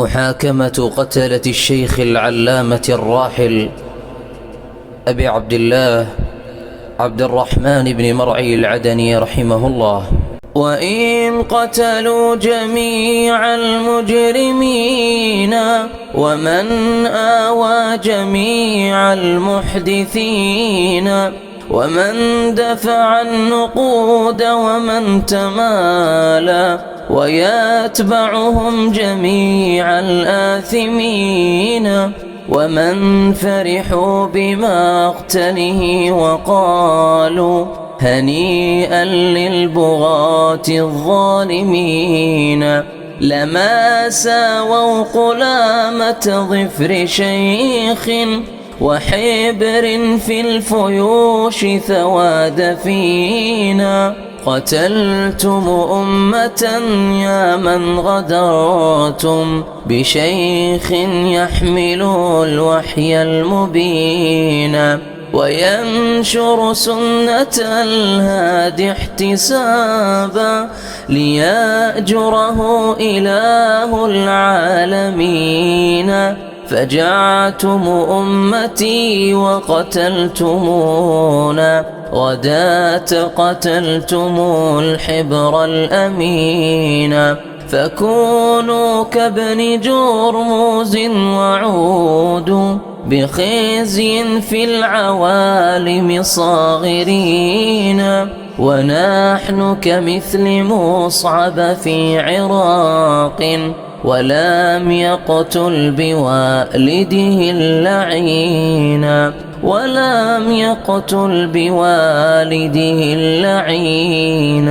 محاكمة قتلة الشيخ العلامة الراحل أبي عبد الله عبد الرحمن بن مرعي العدني رحمه الله. وإن قتلوا جميع المجرمين ومن آوى جميع المحدثين ومن دفع النقود ومن تمالى ويتبعهم جميع الآثمين ومن فرحوا بمقتله وقالوا هنيئا للبغاة الظالمين لما ساووا قلامة ظفر شيخ وحبر في الفيوش ثواد فينا. قتلتم أمة يا من غدرتم بشيخ يحمل الوحي المبين وينشر سنة الهادي احتسابا ليأجره إله العالمين. فجعتم أمتي وقتلتمونا غداة قتلتم الحبر الأمين. فكونوا كابن جرموز وعودوا بخزي في العوالم صاغرين ونحن كمثل مصعب في عراق ولم يقتل بوالده اللعين ولم يقتل بوالده اللعين.